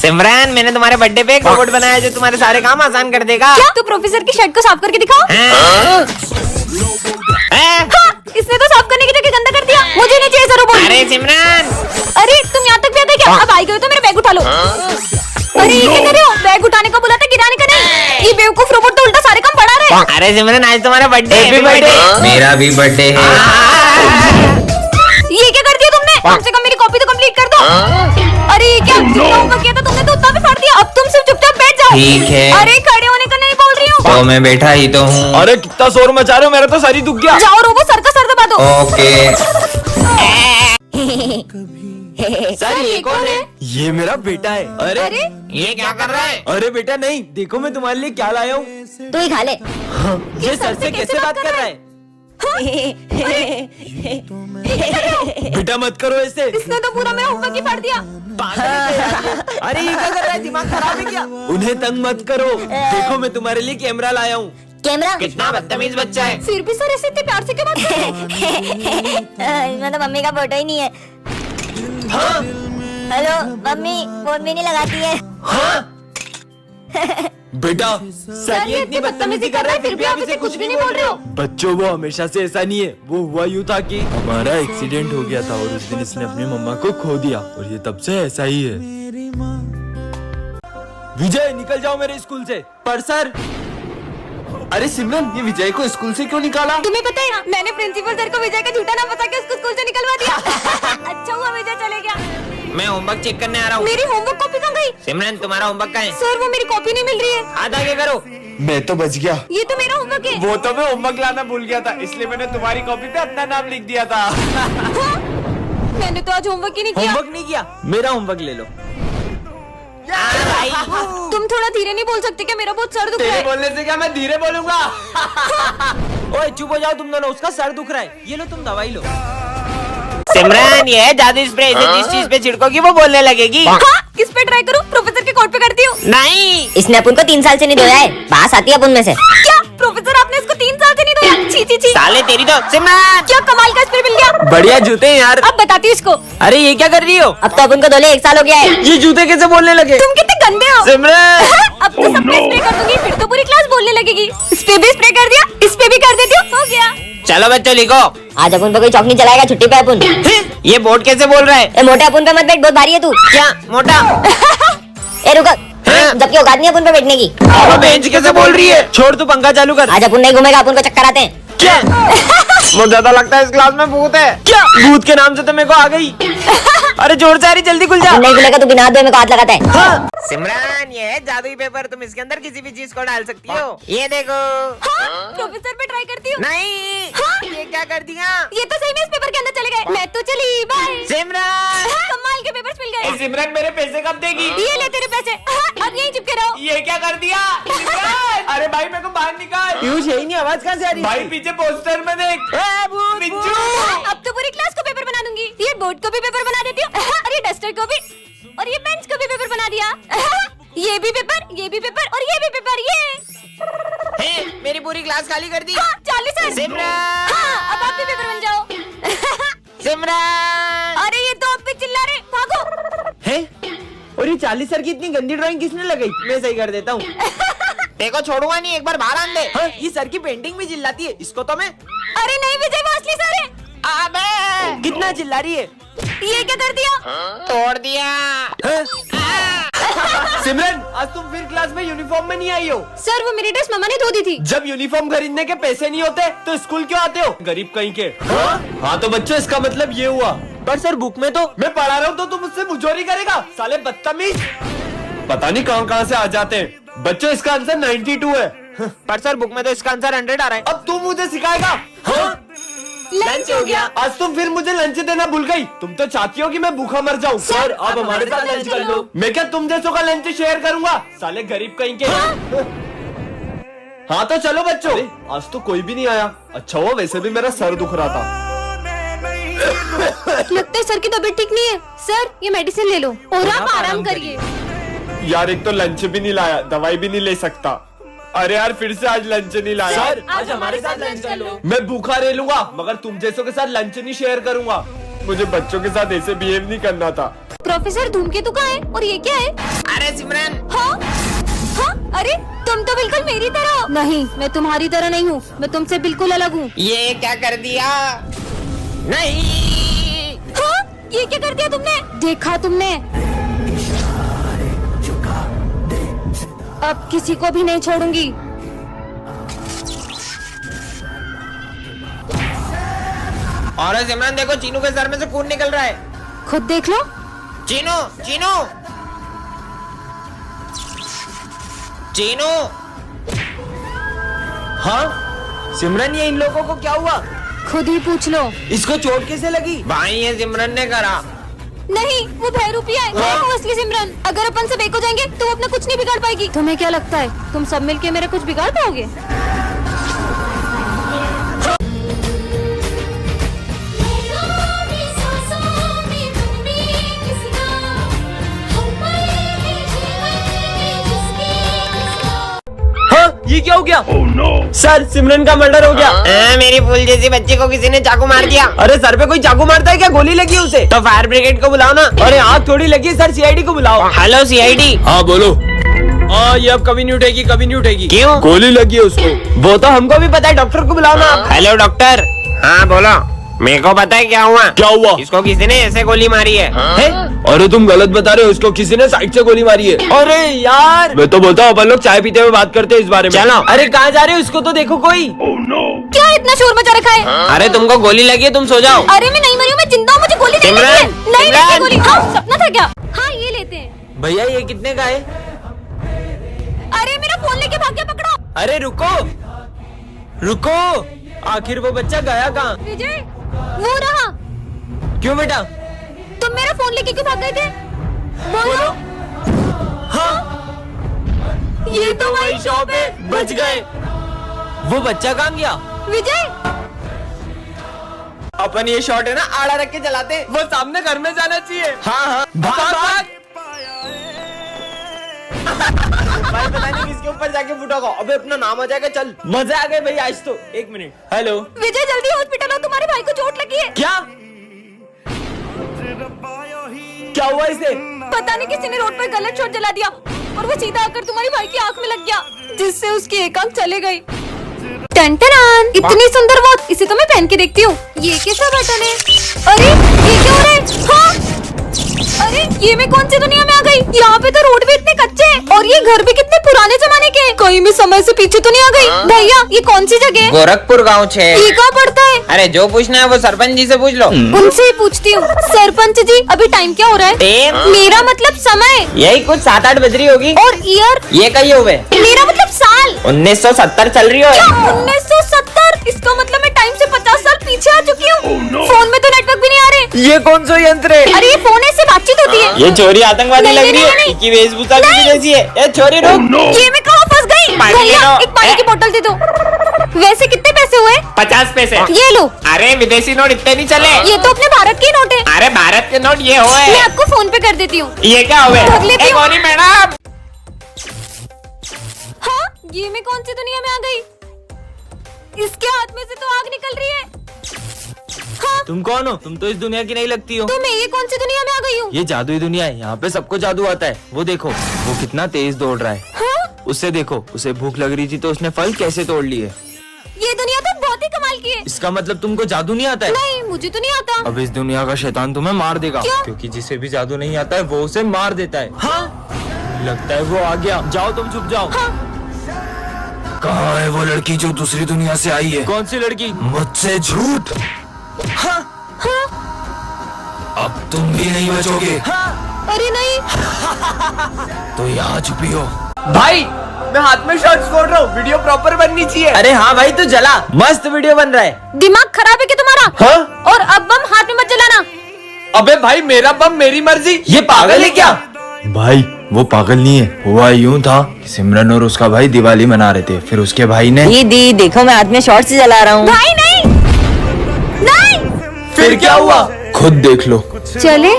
सिमरन, मैंने तुम्हारे बर्थडे पे एक रोबोट बनाया जो तुम्हारे सारे काम आसान कर देगा। क्या तू प्रोफेसर की शर्ट को साफ करके दिखाओ। हाँ, इसने तो साफ करने की जगह गंदा कर दिया। मुझे नहीं चाहिए रोबोट। अरे सिमरन, अरे तुम यहाँ तक भी आते क्या? अब आई गए तो मेरा बैग उठा लो। अरे ये क्या कर रहे हो? बैग उठाने का बोला था, गिराने का नहीं। ये बेवकूफ रोबोट तो उल्टा सारे काम बढ़ा रहे हैं। अरे सिमरन, आज तुम्हारा बर्थडे है। मेरा भी बर्थडे है। ये क्या कर दिया तुमने? कम से कम मेरी कॉपी तो कंप्लीट कर दो। अरे ये क्या होमवर्क किया था तुमने तो उतना भी फाड़ दिया। अब तुम सिर्फ चुपचाप बैठ जाओ। ठीक है। अरे खड़े होने का नहीं बोल रही हूँ। तो मैं बैठा ही तो हूँ। अरे कितना शोर मचा रहे हो, मेरा तो सर ही दुख गया। जाओ रोबो, सर का सर दबा दो। ओके। सर, ये कौन है? ये मेरा बेटा है। अरे ये क्या कर रहा है? अरे बेटा नहीं, देखो मैं तुम्हारे लिए क्या लाया हूँ। तू ही खा ले। ये सर से कैसे बात कर रहा है? बेटा मत करो ऐसे। इसने तो पूरा मेरा होमवर्क ही फाड़ दिया। अरे ये क्या कर रहा है, दिमाग खराब है क्या? उन्हें तंग मत करो, देखो मैं तुम्हारे लिए कैमरा लाया हूँ। कैमरा? कितना बदतमीज बच्चा है। फिर भी सर ऐसे इतने प्यार से क्यों बात कर रहे हो? इसमें तो मम्मी का फोटो ही नहीं है। हेलो मम्मी, फोन भी नहीं लगाती है। बेटा सर ये इतनी बदतमीजी कर रहा है फिर भी आप इसे कुछ भी नहीं बोल रहे हो। बच्चों, वो हमेशा से ऐसा नहीं है। वो हुआ यूँ था कि हमारा एक्सीडेंट हो गया था और उस दिन इसने अपनी मम्मा को खो दिया और ये तब से ऐसा ही है। विजय निकल जाओ मेरे स्कूल से। पर सर, अरे सिमरन, ये विजय को स्कूल से क्यों निकाला? तुम्हें पता है मैंने प्रिंसिपल सर को विजय का झूठा नाम बता के उसको स्कूल से निकलवा दिया। अच्छा हुआ विजय चले गया। मैं होमवर्क चेक करने आ रहा हूँ। मेरी होमवर्क कॉपी कहाँ गई? सिमरन, तुम्हारा होमवर्क कहाँ है? सर वो मेरी कॉपी नहीं मिल रही है। हाथ आगे करो। मैं तो बच गया। ये तो मेरा होमवर्क है। वो तो मैं होमवर्क लाना भूल गया था, इसलिए मैंने तुम्हारी कॉपी पे अपना नाम लिख दिया था। हाँ? मैंने तो आज होमवर्क ही नहीं किया। होमवर्क नहीं किया? मेरा होमवर्क ले लो। तुम थोड़ा धीरे नहीं बोल सकते क्या? मेरा बहुत सर दुख रहा तेरे है। बोलने से क्या मैं धीरे बोलूंगा? ओए चुप हो जाओ तुम दोनों, उसका सर दुख रहा है। ये लो तुम दवाई लो। सिमरन, ये है जादू स्प्रे। इसे जिस चीज पे छिड़कोगी वो बोलने लगेगी। हाँ? किस पे ट्राई करूँ? प्रोफेसर के कोट पे करती हूँ। नहीं, इसने अपन को 3 साल से नहीं धोया है, बास आती है अपन में से। क्या प्रोफेसर आपने इसको 3 साल से नहीं धोया? छी छी छी। साले तेरी तो। सिमरन, क्या कमाल का स्प्रे मिल गया। बढ़िया जूते हैं यार। अब बताती हूँ इसको। अरे ये क्या कर रही हो? अब तो अपन को धोले 1 साल हो गया है। ये जूते कैसे बोलने लगे? तुम कितने गंदे हो। सिमरन, अब तो सब पे स्प्रे कर दूंगी, फिर तो पूरी क्लास बोलने लगेगी। इस पे भी स्प्रे कर दिया, इस पे भी कर देती हूँ, हो गया। चलो बच्चों लिखो। आज अपन पे कोई चौक नहीं चलाएगा, छुट्टी पे अपन। ये बोर्ड कैसे बोल रहा है? ए मोटे, अपन पे मत बैठ, बहुत भारी है तू। क्या मोटा? ए रुक, जबकि औकात नहीं है अपन पे बैठने की। वो बेंच कैसे बोल रही है? छोड़ तू पंखा चालू कर। आज अपन नहीं घूमेगा, अपन को चक्कर आते हैं। क्या? वो ज्यादा लगता है इस क्लास में भूत है। क्या भूत के नाम से तो मेरे को आ गई। अरे जोर से आ रही, जल्दी खुल जा। अपन नहीं खुलेगा तो बिना हाथ धोए मेरे को हाथ लगाता है। हाँ। सिमरन, ये है जादुई पेपर। तुम इसके अंदर किसी भी चीज को डाल सकती हो। ये देखो। हाँ? प्रोफेसर पे ट्राई करती हूँ। नहीं, ये क्या कर दिया? ये तो सही में इस पेपर के अंदर चले गए। मैं तो चली, बाय। सिमरन, कमाल के पेपर्स मिल गए। सिमरन मेरे पैसे कब देगी? ये ले तेरे पैसे। हाँ, अब यहीं चिपके रहो। ये क्या कर दिया? अरे भाई मेरे को बाहर निकाल। पीयूष यही नहीं, आवाज कहाँ से आ रही? भाई पीछे पोस्टर में देख। बिज्जू। अब तो पूरी क्लास को पेपर बना दूंगी। ये बोर्ड को भी पेपर बना देती हूँ, और ये डस्टर को भी, और ये बेंच को भी पेपर बना दिया। ये भी पेपर, ये भी पेपर, और ये भी पेपर। ये मेरी पूरी क्लास खाली कर दी। हाँ, 40 है। सिमरन, हाँ, अब आप भी पेपर बन जाओ। सिमरन, अरे ये तो अब भी चिल्ला रहे, भागो। है? और ये 40 सर की इतनी गंदी ड्राइंग किसने लगाई? मैं सही कर देता हूँ। देखो छोड़ूंगा नहीं, एक बार बाहर आन दे। हाँ, ये सर की पेंटिंग भी चिल्लाती है, इसको तो मैं। अरे नहीं विजय, वो असली सर है। अबे, कितना चिल्ला रही है? ये क्या कर दिया? तोड़ दिया। सिमरन, आज तुम फिर क्लास में यूनिफॉर्म में नहीं आई हो। सर वो मेरी ड्रेस मम्मा ने धो दी थी। जब यूनिफॉर्म खरीदने के पैसे नहीं होते तो स्कूल क्यों आते हो, गरीब कहीं के? हाँ तो बच्चों, इसका मतलब ये हुआ। पर सर बुक में तो मैं पढ़ा रहा हूँ तो तुम मुझसे मुझोरी करेगा, साले बदतमीज। पता नहीं कहाँ से आ जाते हैं। बच्चों इसका आंसर 92 है। पर सर बुक में तो इसका आंसर 100 आ रहा है। अब तू मुझे सिखाएगा? लंच हो गया। आज तुम फिर मुझे लंच देना भूल गई। तुम तो चाहती हो कि मैं भूखा मर जाऊं। सर आप हमारे साथ लंच कर लो। मैं क्या तुम जैसों का लंच शेयर करूंगा, साले गरीब कहीं के। हाँ तो चलो बच्चों। आज तो कोई भी नहीं आया। अच्छा हुआ, वैसे भी मेरा सर दुख रहा था। लगता है सर की तबीयत ठीक नहीं है। सर ये मेडिसिन ले लो और आप आराम करिए। यार एक तो लंच भी नहीं लाया, दवाई भी नहीं ले सकता। अरे यार फिर से आज लंच नहीं लाया। सर आज हमारे साथ लंच कर लो। मैं भूखा रह लूंगा मगर तुम जैसों के साथ लंच नहीं शेयर करूंगा। मुझे बच्चों के साथ ऐसे बिहेव नहीं करना था। प्रोफेसर धूमकेतु का है और ये क्या है? अरे सिमरन, हाँ हाँ, अरे तुम तो बिल्कुल मेरी तरह हो। नहीं, मैं तुम्हारी तरह नहीं हूँ, मैं तुमसे बिल्कुल अलग हूँ। ये क्या कर दिया? नहीं। हाँ, ये क्या कर दिया तुमने? देखा तुमने? अब किसी को भी नहीं छोड़ूंगी। और सिमरन देखो, चीनू के सर में से खून निकल रहा है। खुद देख लो। चीनू, चीनू, चीनू। हाँ सिमरन, ये इन लोगों को क्या हुआ? खुद ही पूछ लो। इसको चोट कैसे लगी? भाई ये सिमरन ने करा। नहीं, वो बहरूपिया है। मैं हूँ असली सिमरन। अगर अपन सब एक हो जाएंगे तो वो अपना कुछ नहीं बिगाड़ पाएगी। तुम्हें क्या लगता है तुम सब मिलके मेरा कुछ बिगाड़ पाओगे? हाँ, ये क्या हो गया? सर, सिमरन का मर्डर हो गया। मेरी फूल जैसी बच्ची को किसी ने चाकू मार दिया। अरे सर पे कोई चाकू मारता है क्या? गोली लगी है उसे। तो फायर ब्रिगेड को बुलाओ ना। अरे आग थोड़ी लगी है सर, सीआईडी को बुलाओ। Hello CID. हाँ बोलो। हाँ, ये अब कभी नहीं उठेगी, कभी नहीं उठेगी। क्यों? गोली लगी है उसको। वो तो हमको भी पता है, डॉक्टर को बुलाओ ना। Hello doctor. हाँ बोलो। मेरे को पता है क्या हुआ। क्या हुआ? इसको किसी ने ऐसे गोली मारी है। अरे तुम गलत बता रहे हो, इसको किसी ने साइड से गोली मारी है। अरे यार, मैं तो बोलता हूँ अपन लोग चाय पीते हुए बात करते हैं इस बारे में। चलो। अरे कहाँ जा रहे हो? इसको तो देखो कोई। क्या इतना शोर मचा रखा है? अरे तुमको गोली लगी है, तुम सो जाओ। अरे मैं नहीं मरी हूँ, मैं जिंदा हूँ, मुझे गोली नहीं लगी है। सिमरन, नहीं लगी है सिमरन। गोली। हाँ, सपना था क्या? हाँ, ये लेते हैं। भैया ये कितने का है? अरे मेरा फोन लेके भाग गया, पकड़ो। अरे रुको रुको, आखिर वो बच्चा गया कहाँ? विजय, वो रहा। क्यों बेटा? तुम मेरा फोन लेके क्यों भाग गए थे? बोलो। हाँ, ये तो वही शॉप है। बच गए। वो बच्चा कहाँ गया? विजय, अपन ये शॉट है ना, आड़ा रख के चलाते हैं। वो सामने घर में जाना चाहिए। हाँ हाँ, भाग भाग। भाई पता नहीं किसके ऊपर जाके फुटागा। अबे अपना नाम आ जाएगा। चल, मजा आ गया भाई आज तो। एक मिनट। हेलो विजय जल्दी हॉस्पिटल आओ, तुम्हारे भाई को चोट लगी है। क्या? क्या हुआ इसे? पता नहीं किसी ने रोड पर गलत शॉट जला दिया और वो सीधा आकर तुम्हारे भाई की आंख में लग गया, जिससे उसकी एक आंख चली गई। टन-टन-टन, इतनी सुंदर वॉच, इसे तो मैं पहन के देखती हूँ। ये कैसा बटन है? अरे ये क्या हो रहा है? हाँ? अरे ये मैं कौन सी दुनिया में आ गई? यहाँ पे तो रोड भी इतने कच्चे हैं और ये घर भी कितने पुराने जमाने के हैं। कहीं मैं समय से पीछे तो नहीं आ गई? भैया ये कौन सी जगह है? गोरखपुर गाँव 6। ये कहाँ पड़ता है? अरे जो पूछना है वो सरपंच जी से पूछ लो। उनसे ही पूछती हूँ। सरपंच जी, अभी टाइम क्या हो रहा है? टाइम? मेरा मतलब समय। यही कुछ 7-8 बज रही होगी। और ईयर? ये कही हुए मेरा मतलब साल। 1970 चल रही हो। क्या 1970? इसका मतलब मैं टाइम से 50 साल पीछे आ चुकी हूँ। फोन में तो नेटवर्क भी नहीं आ रहे। ये कौन सा यंत्र है? अरे ये फोन है, इससे बातचीत होती है। ये छोरी आतंकवादी नहीं, लग नहीं, रही नहीं, है। नहीं। इसकी वेशभूषा भी जैसी है। ए छोरी रुक। ये मैं कहाँ फंस गई? पानी ले भैया लो। एक पानी की बोतल दे दो। वैसे कितने पैसे हुए? 50 पैसे। ये लो। अरे विदेशी नोट इतने नहीं चले। ये तो अपने भारत के नोट है। अरे भारत के नोट ये हुए। मैं आपको फोन पे कर देती हूँ। ये क्या हुए? रख लेती हूँ। गौरी मैडम। हाँ, ये मैं कौन सी दुनिया में आ गई? इसके हाथ में से तो आग निकल रही है। हाँ, तुम कौन हो? तुम तो इस दुनिया की नहीं लगती हो। तो मैं ये कौन सी दुनिया में आ गई हूँ? ये जादुई दुनिया है, यहाँ पे सबको जादू आता है। वो देखो, वो कितना तेज दौड़ रहा है। हाँ? उसे देखो, उसे भूख लग रही थी तो उसने फल कैसे तोड़ लिए। ये दुनिया तो बहुत ही कमाल की है। इसका मतलब तुमको जादू नहीं आता है? नहीं, मुझे तो नहीं आता। अब इस दुनिया का शैतान तुम्हें मार देगा। क्यों? क्योंकि जिसे भी जादू नहीं आता है वो उसे मार देता है। हाँ? लगता है वो आ गया। जाओ तुम चुप जाओ। हाँ? कहाँ है वो लड़की जो दूसरी दुनिया से आई है? कौन सी लड़की? मुझसे झूठ। हाँ? अब तुम भी नहीं बचोगे। अरे नहीं। तो यहाँ छुपी हो। भाई मैं हाथ में शॉट्स फोड़ रहा हूँ, वीडियो प्रॉपर बननी चाहिए। अरे हाँ भाई, तू जला, मस्त वीडियो बन रहा है। दिमाग खराब है क्या तुम्हारा? हाँ? और अब बम हाथ में मत जलाना। अबे भाई, मेरा बम मेरी मर्जी। ये पागल है क्या? भाई वो पागल नहीं है, हुआ यूं था कि सिमरन और उसका भाई दिवाली मना रहे थे। फिर उसके भाई ने दीदी देखो मैं हाथ में शॉर्ट से जला रहा हूँ। भाई नहीं, नहीं। फिर क्या हुआ? खुद देख लो। चले।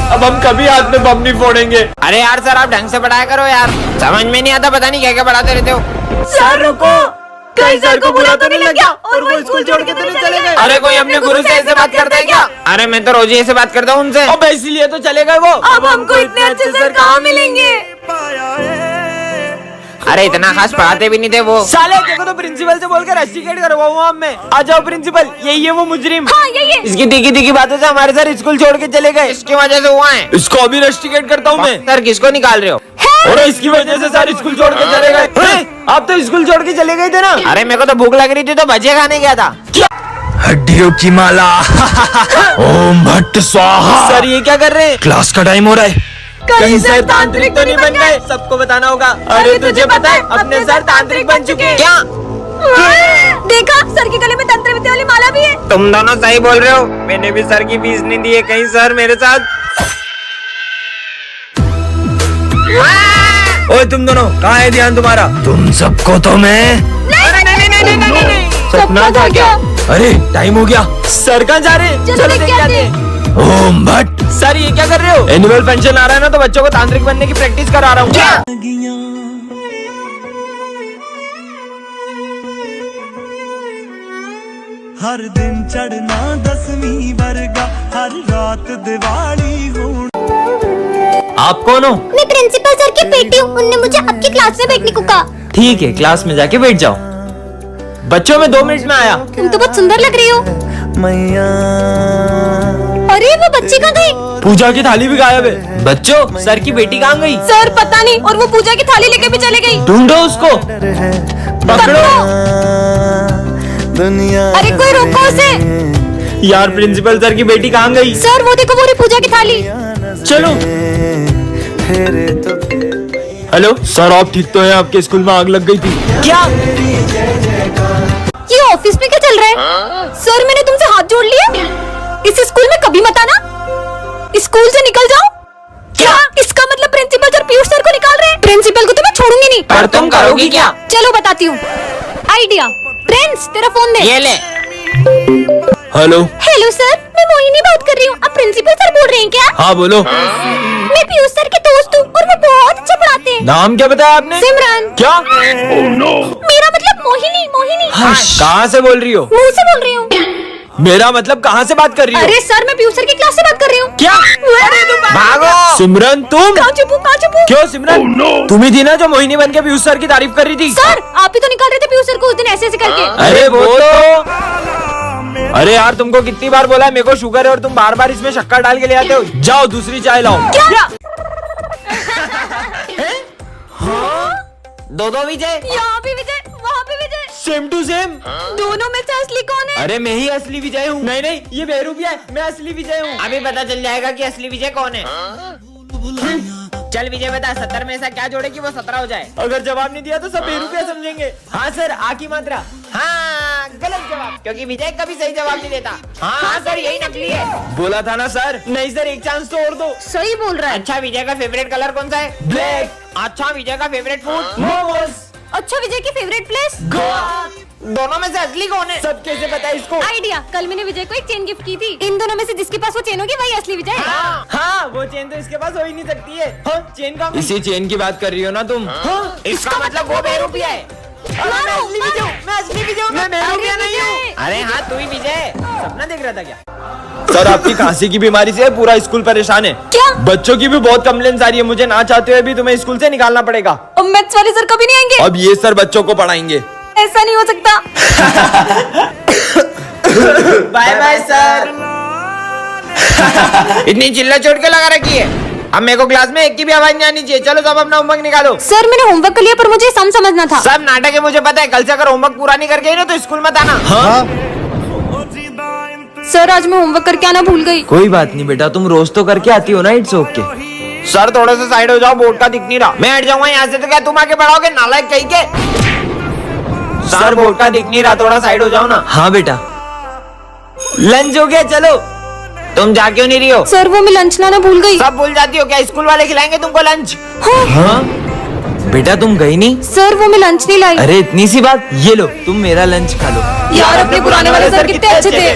अब हम कभी हाथ में बम नहीं फोड़ेंगे। अरे यार सर, आप ढंग से पढ़ाया करो यार। समझ में नहीं आता, पता नहीं क्या क्या पढ़ाते रहते हो। सर रुको। कहीं सर को बुरा तो नहीं लग गया और वो स्कूल छोड़ के तो नहीं चले गए? अरे कोई अपने गुरु से ऐसे बात करता है क्या? अरे मैं तो रोज ही ऐसे बात करता हूँ उनसे। अब इसीलिए तो चले गए वो। अब हमको इतने अच्छे सर कहाँ मिलेंगे? अरे इतना खास पढ़ाते भी नहीं थे वो। साले देखो तो प्रिंसिपल से बोलकर रस्टिकेट करवाऊंगा अब मैं। आ जाओ प्रिंसिपल, यही है वो मुजरिम। हाँ यही है। इसकी तीखी तीखी बातों से हमारे सर स्कूल छोड़ के चले गए, इसकी वजह से हुआ है। इसको अभी रस्टिकेट करता हूँ मैं। सर किसको निकाल रहे हो? और इसकी वजह से सर स्कूल छोड़ के चले गए। आप तो स्कूल छोड़ के चले गए थे ना। अरे मेरे को तो भूख लग रही थी तो भजिया खाने गया था। हड्डियों की माला। ओम भट्ट स्वाहा। सर ये क्या कर रहे हैं? क्लास का टाइम हो रहा है। कहीं सर तांत्रिक तो नहीं बन गए? सबको बताना होगा। अरे तुझे पता है अपने सर तांत्रिक बन चुके हैं। क्या? देखा, सर के गले में तंत्र विद्या वाली माला भी है। तुम दोनों सही बोल रहे हो, मैंने भी सर की फीस नहीं दी है, कहीं सर मेरे साथ। ओए तुम दोनों, कहाँ है ध्यान तुम्हारा? तुम सबको तो मैं। सपना था क्या? अरे टाइम हो गया। सर कहाँ जा रहे हैं? चलो देख के आते हैं। ओम भट्ट। सर ये क्या कर रहे हो? एनुअल फंक्शन आ रहा है ना, तो बच्चों को तांत्रिक बनने की प्रैक्टिस करा रहा हूँ। हर दिन चढ़ना 10वीं वर्गा, हर रात दिवाली हो। आप कौन हो? मैं प्रिंसिपल सर की बेटी हूँ, उनने मुझे आपकी क्लास में बैठने को कहा। ठीक है, क्लास में जाके बैठ जाओ। बच्चों में 2 मिनट में आया। तुम तो बहुत सुंदर लग रही हो। मैया अरे वो बच्ची कहाँ गई? पूजा की थाली भी गायब है। बच्चों, सर की बेटी कहाँ गई? सर पता नहीं, और वो पूजा की थाली लेके भी चले गई। ढूंढो उसको, पकड़ो। दुनिया अरे कोई रोको उसे। यार प्रिंसिपल सर की बेटी कहाँ गई? सर वो देखो, वो रही पूजा की थाली। चलो। फेरे तो हेलो सर, आप ठीक तो हैं? आपके स्कूल में आग लग गई थी क्या? ये ऑफिस में क्या चल रहा है? सर मैंने तुमसे हाथ जोड़ लिए, इस स्कूल में कभी मत आना, स्कूल से निकल जाओ। क्या? इसका मतलब प्रिंसिपल सर पीयूष सर को निकाल रहे हैं। प्रिंसिपल को तो मैं छोड़ूंगी नहीं। पर तुम करोगी क्या? चलो बताती हूँ आइडिया। प्रिंस तेरा फोन दे। ये ले। हेलो। हेलो सर, मैं मोहिनी बात कर रही हूँ। आप प्रिंसिपल सर बोल रहे हैं क्या? हाँ बोलो। मैं पीयूष सर के दोस्त हूँ और वो बहुत अच्छा पढ़ाते हैं। नाम क्या बताया आपने? सिमरन। क्या? मेरा मतलब मोहिनी। मोहिनी कहाँ से बोल रही हो? मुंह से बोल रही हूँ। मेरा मतलब कहाँ से बात कर रही हो? अरे सर, मैं पीयूष सर की क्लास से बात कर रही हूँ। क्या? अरे तुम भागो। सिमरन तुम? कहाँ चुपू? क्यों सिमरन? तुम ही थी ना जो मोहिनी बन के पीयूष सर की तारीफ कर रही थी? सर आप ही तो निकाल रहे थे पीयूष सर को उस दिन ऐसे ऐसे करके। अरे वो तो। अरे यार तुमको कितनी बार बोला है, मेरे को शुगर है और तुम बार बार इसमें शक्कर डाल के ले आते हो। जाओ दूसरी चाय लाओ। क्या? दो विजय। यहाँ भी विजय, वहाँ भी विजय। Same to same. दोनों में से असली कौन है? अरे मैं ही असली विजय हूँ। नहीं, ये बेहरूपिया है, मैं असली विजय हूँ। अभी पता चल जाएगा कि असली विजय कौन है। चल विजय बता, 70 में ऐसा क्या जोड़े कि वो 17 हो जाए? अगर जवाब नहीं दिया तो सब बेरूपिया समझेंगे। हाँ सर, आ की मात्रा। हाँ गलत जवाब, क्योंकि विजय कभी सही जवाब नहीं देता। हाँ सर, यही नकली है। बोला था ना सर। नहीं सर, एक चांस तो और दो। सही बोल रहा है। अच्छा विजय का फेवरेट कलर कौन सा है? ब्लैक। अच्छा विजय का फेवरेट फूड? मोमोज। अच्छा विजय की फेवरेट प्लेस? दोनों में से असली कौन है? सब कैसे पता है इसको? आइडिया, कल मैंने विजय को एक चेन गिफ्ट की थी। इन दोनों में से जिसके पास वो चेन होगी वही असली विजय है। हाँ, वो चेन तो इसके पास हो ही नहीं सकती है। हाँ, चेन का इसी चेन की बात कर रही हो ना तुम? हाँ, इसका मतलब वो बेरूपिया है। मैं असली विजय हूँ, मैं असली विजय हूँ, मैं बेरूपिया नहीं हूँ। अरे हाँ तू ही विजय। सपना देख रहा था क्या? सर आपकी खांसी की बीमारी से पूरा स्कूल परेशान है। क्या? बच्चों की भी बहुत कंप्लेंट्स आ रही है। मुझे ना चाहते हुए भी तुम्हें स्कूल से निकालना पड़ेगा। अब मैथ्स वाले सर कभी नहीं आएंगे। अब ये सर बच्चों को पढ़ाएंगे। ऐसा नहीं हो सकता। Bye bye sir. इतनी चिल्ला चोट के लगा रखी है। अब मेरे को क्लास में एक की भी आवाज नहीं आनी चाहिए। चलो सब अपना होमवर्क निकालो। सर मैंने होमवर्क कर लिया, पर मुझे सम समझना था। सब नाटक है मुझे पता है। कल से अगर होमवर्क पूरा नहीं करके आई ना तो स्कूल मत आना। सर आज मैं होमवर्क करके आना भूल गई। कोई बात नहीं बेटा, तुम रोज तो करके आती हो ना, इट्स ओके। सर थोड़ा सा साइड हो जाओ, बोर्ड का दिख नहीं रहा। मैं हट जाऊंगा यहाँ से तो क्या तुम आके पढ़ाओगे? नालायक कहीं के। सर बोर्ड का दिख नहीं रहा, थोड़ा साइड हो जाओ ना। हाँ बेटा। लंच हो गया, चलो। तुम जा क्यों नहीं रही हो? सर वो मैं लंच लाना भूल गई। सब भूल जाती हो क्या? स्कूल वाले खिलाएंगे तुमको लंच। हाँ बेटा तुम गई नहीं? सर वो मैं लंच नहीं लाई। अरे इतनी सी बात, ये लो तुम मेरा लंच खा लो। यार अपने पुराने वाले सर कितने अच्छे थे।